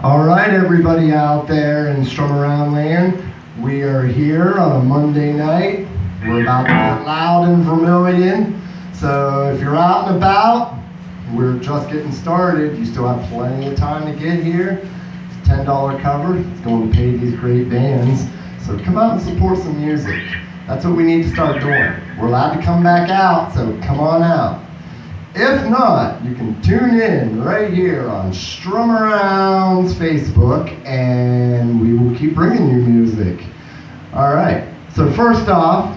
All right, everybody out there in Strum Around Land, we are here on a Monday night. We're about to get loud in Vermillion, so if you're out and about, we're just getting started. You still have plenty of time to get here. It's a $10 cover. It's going to pay these great bands. So come out and support some music. That's what we need to start doing. We're allowed to come back out, so come on out. If not, you can tune in right here on Strum Around's Facebook, and we will keep bringing you music. All right, so first off,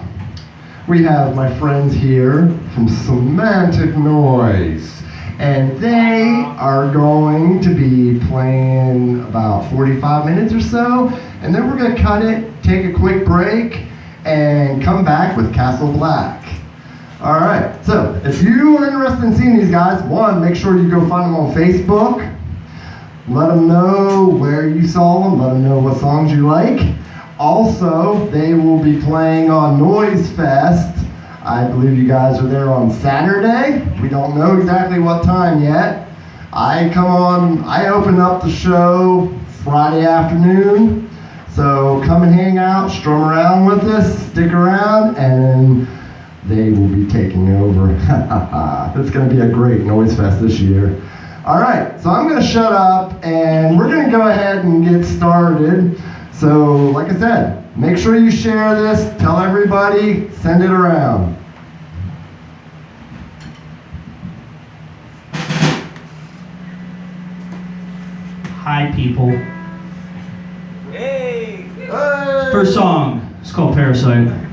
we have my friends here from Semantic Noise, and they are going to be playing about 45 minutes or so, and then we're going to cut it, take a quick break, and come back with Castle Black. All right, so if you are interested in seeing these guys, one, make sure you go find them on Facebook. Let them know where you saw them, let them know what songs you like. Also, they will be playing on Noise Fest. I believe you guys are there on Saturday. We don't know exactly what time yet. I open up the show Friday afternoon. So come and hang out, strum around with us, stick around, and they will be taking over. It's going to be a great Noise Fest this year. All right, so I'm going to shut up, and we're going to go ahead and get started. So, like I said, make sure you share this, tell everybody, send it around. Hi, people. Hey! First song, it's called Parasite.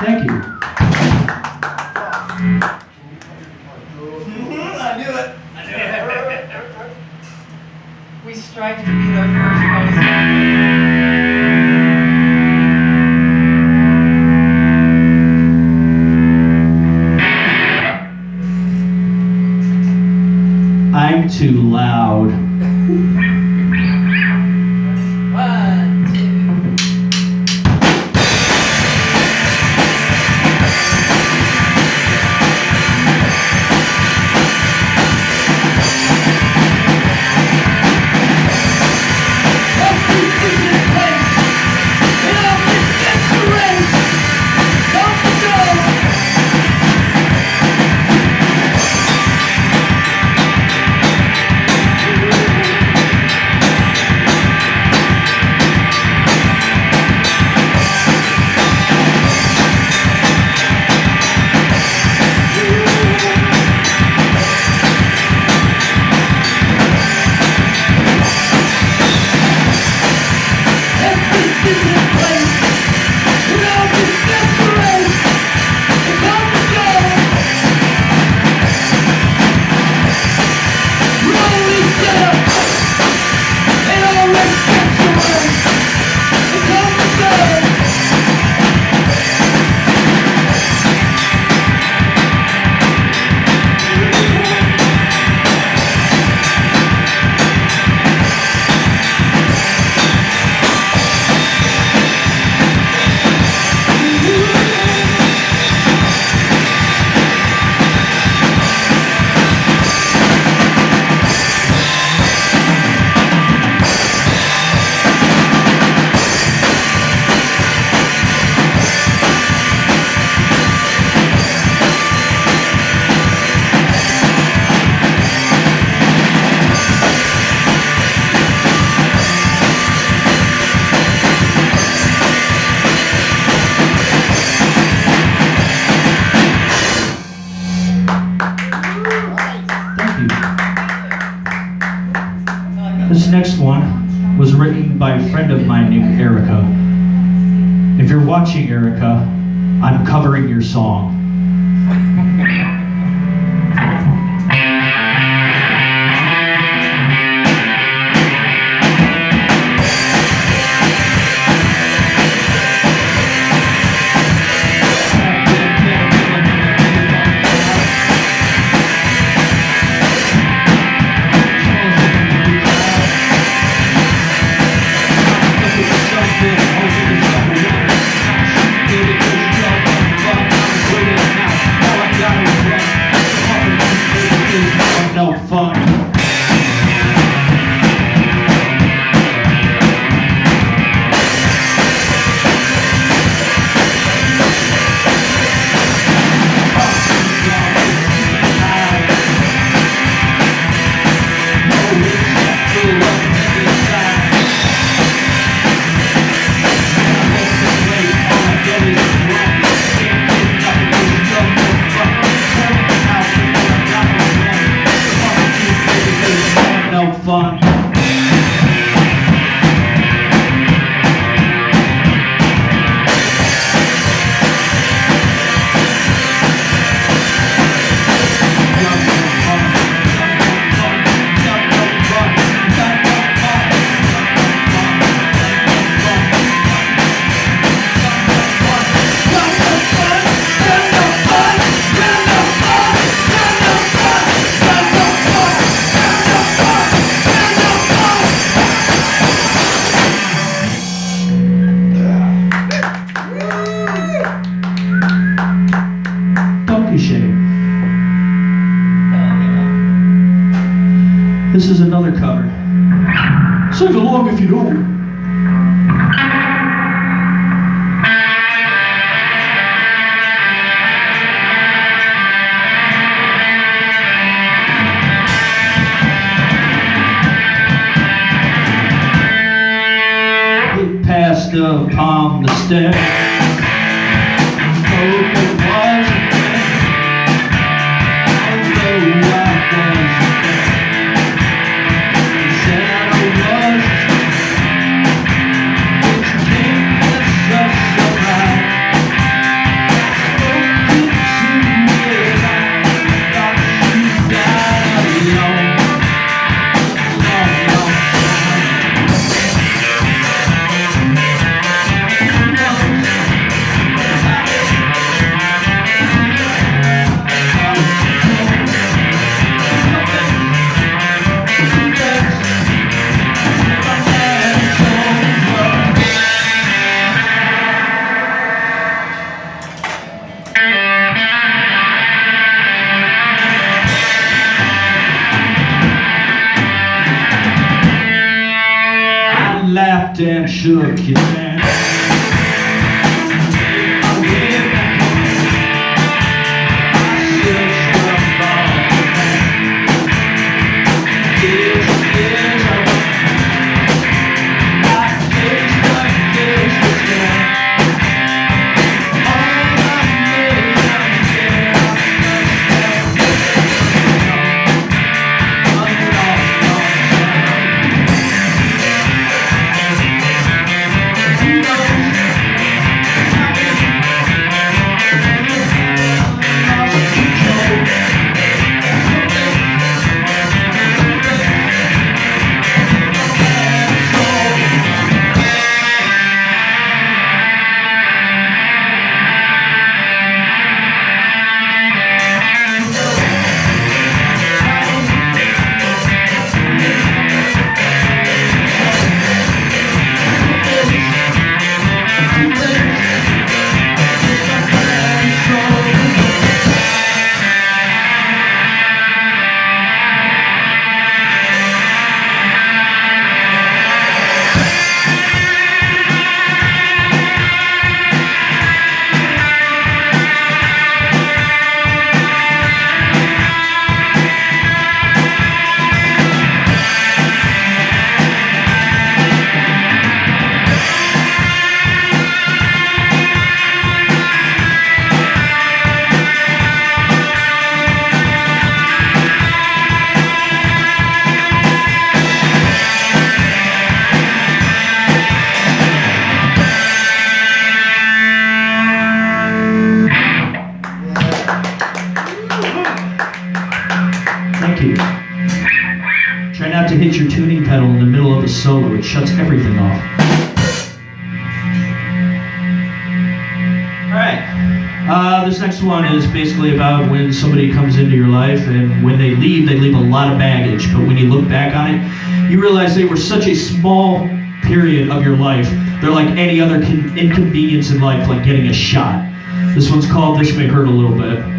Thank you. I knew it. We strive to be the first most. too loud. 1, 2. This next one was written by a friend of mine named Erica. If you're watching, Erica, I'm covering your song. No fun. No fun. This is another cover. Sing along if you know. It passed upon the stairs. shook you down. I went back home. I searched up all the time. Years and years I went. I faced the days with God. All I made of care, I must Thank you. Try not to hit your tuning pedal in the middle of a solo. It shuts everything off. Alright. This next one is basically about when somebody comes into your life, and when they leave a lot of baggage. But when you look back on it, you realize they were such a small period of your life. They're like any other inconvenience in life, like getting a shot. This one's called This May Hurt a Little Bit.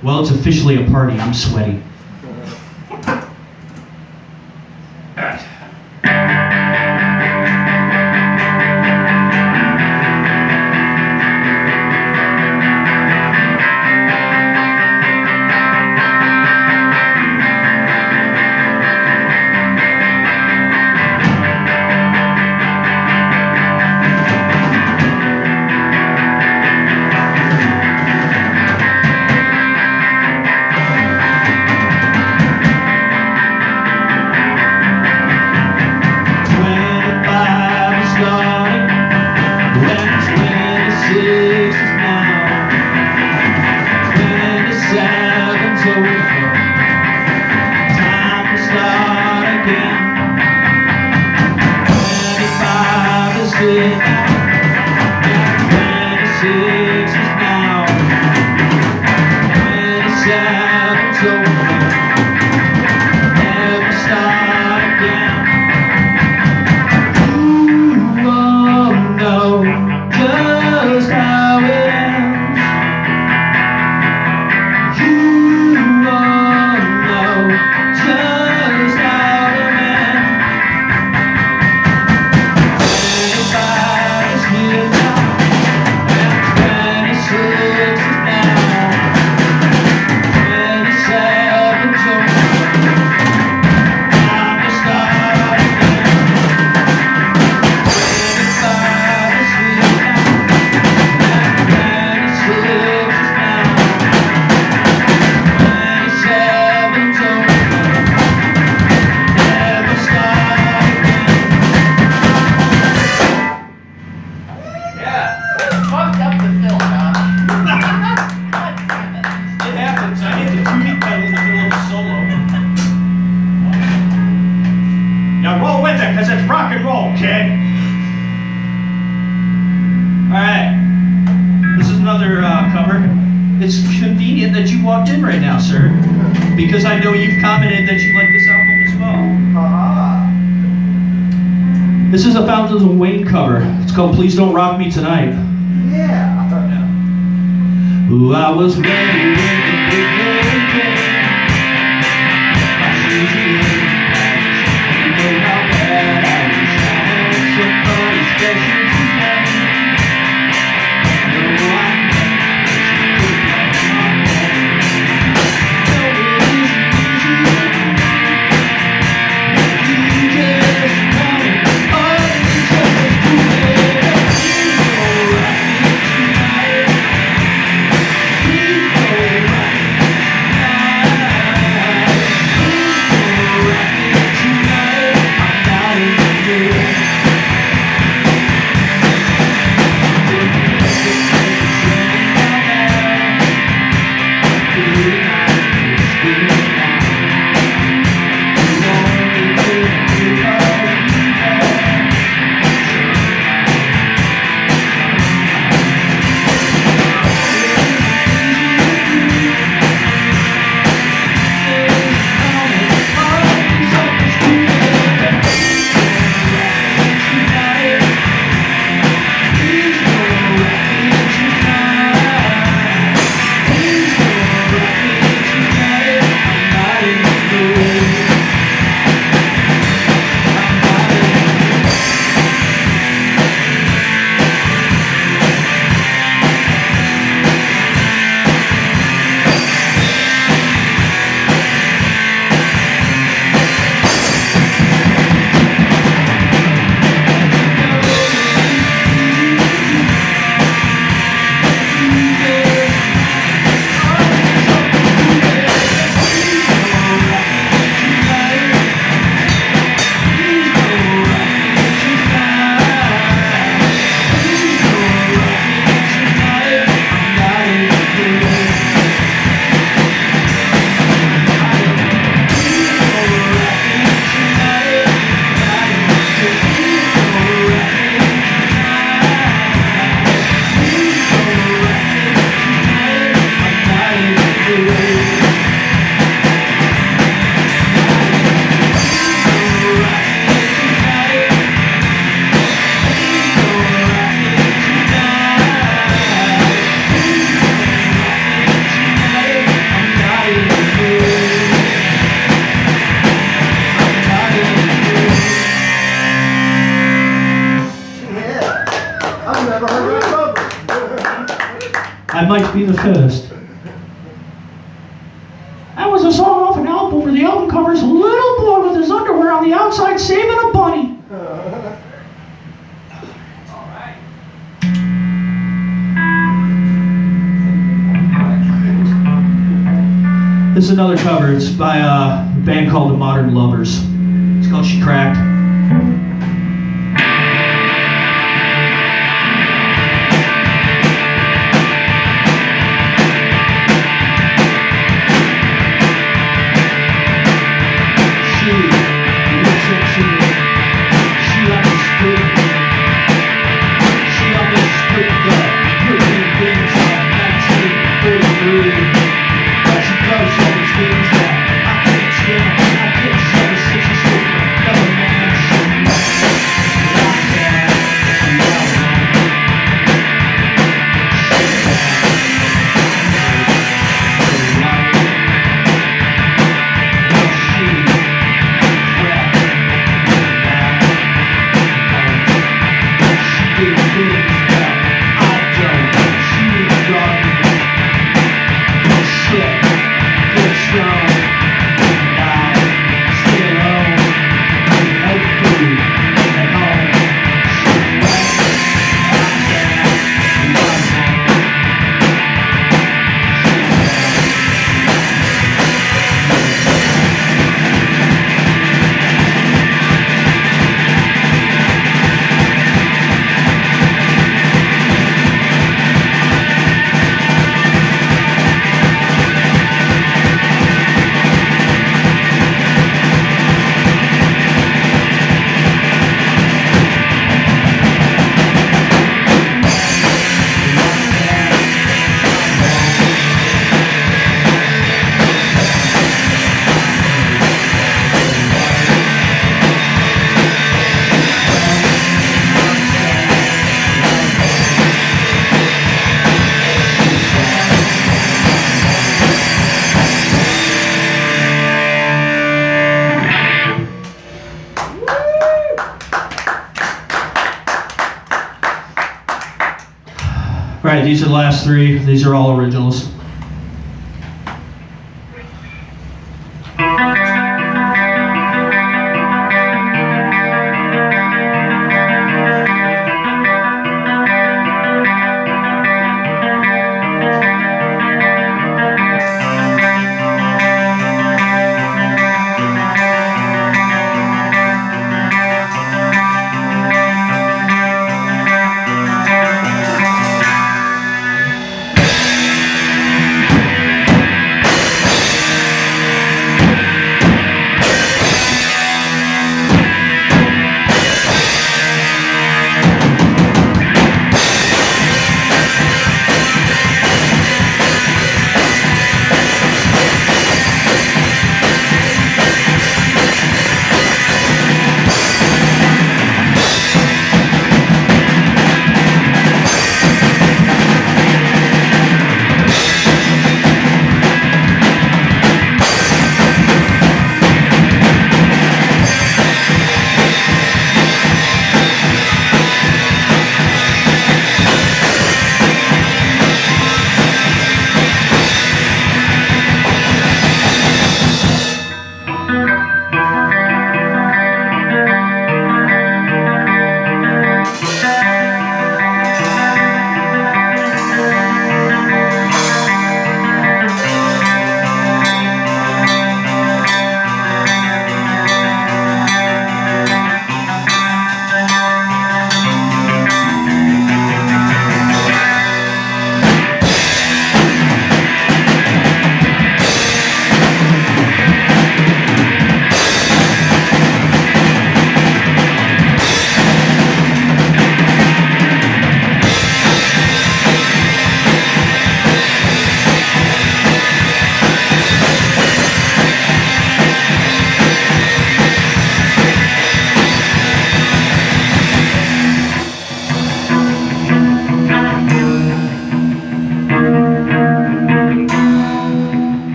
Well, it's officially a party. I'm sweaty. Yeah, because it's rock and roll, kid. Alright. This is another cover. It's convenient that you walked in right now, sir. Because I know you've commented that you like this album as well. This is a Fountains of Wayne cover. It's called Please Don't Rock Me Tonight. Yeah. Ooh, I was ready when the big day came. My shoes were in. You know how bad I wish I had somebody special tonight. No, I never could have my head. No, it isn't easy. You just want it. All these others do it. Please don't rock me tonight. Please don't rock me tonight. Please don't rock me tonight. I'm not in the mood. I might be the first. That was a song off an album where the album covers a little boy with his underwear on the outside saving a bunny. This is another cover. It's by a band called The Modern Lovers. It's called She Cracked. Never man Right, these are the last three. These are all originals.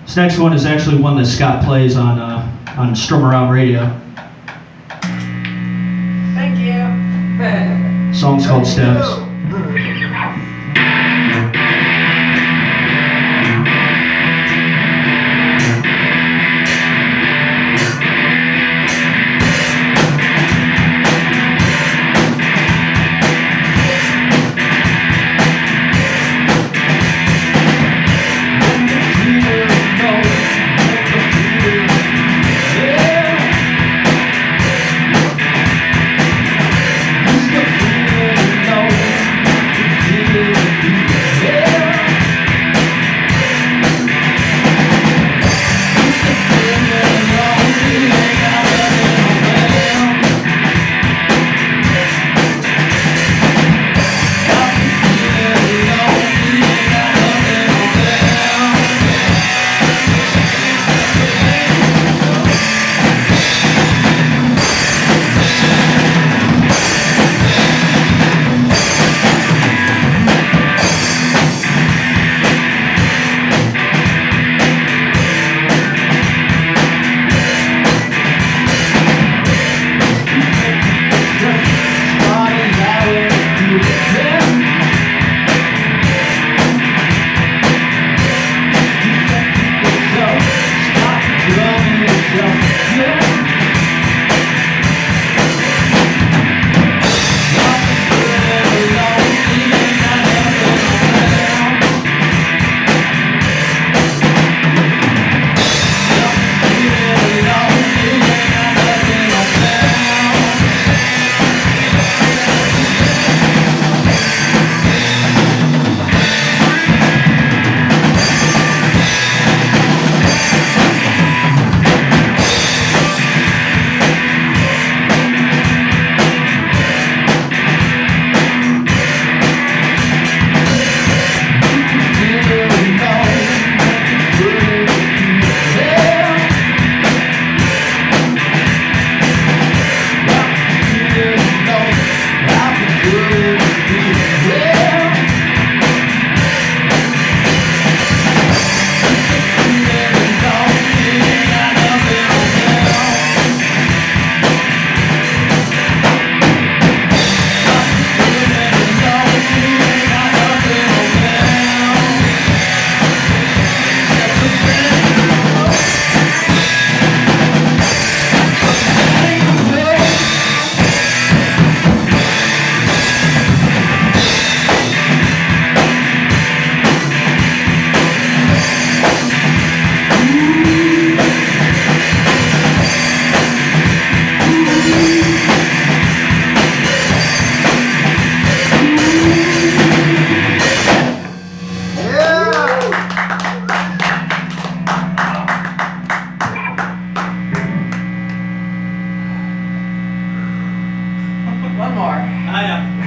This next one is actually one that Scott plays on Strum Around Radio. Thank you. The song's called Steps.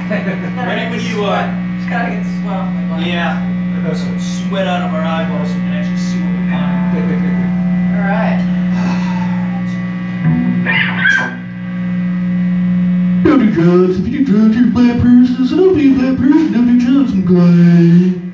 Ready when you are. Just gotta get the sweat off my body. Yeah. Some sweat out of our eyeballs so we can actually see what we're buying. Alright. Don't do drugs. If you do drugs, you're a bad person. So don't be a bad person. Don't do drugs. I'm glad.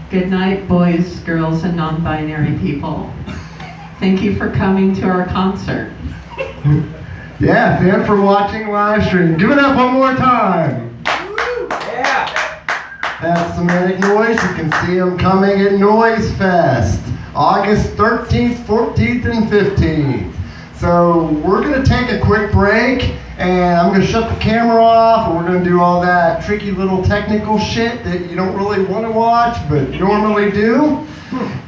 Good night, boys, girls, and non-binary people. Thank you for coming to our concert. Yeah, thanks for watching live stream. Give it up one more time. That's Semantic Noise. You can see them coming at Noise Fest, August 13th, 14th, and 15th. So we're going to take a quick break, and I'm going to shut the camera off, and we're going to do all that tricky little technical shit that you don't really want to watch, but normally do.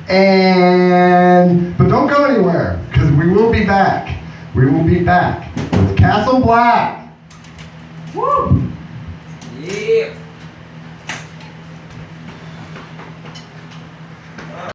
But don't go anywhere, because we will be back. We will be back with Castle Black. Woo! Yeah.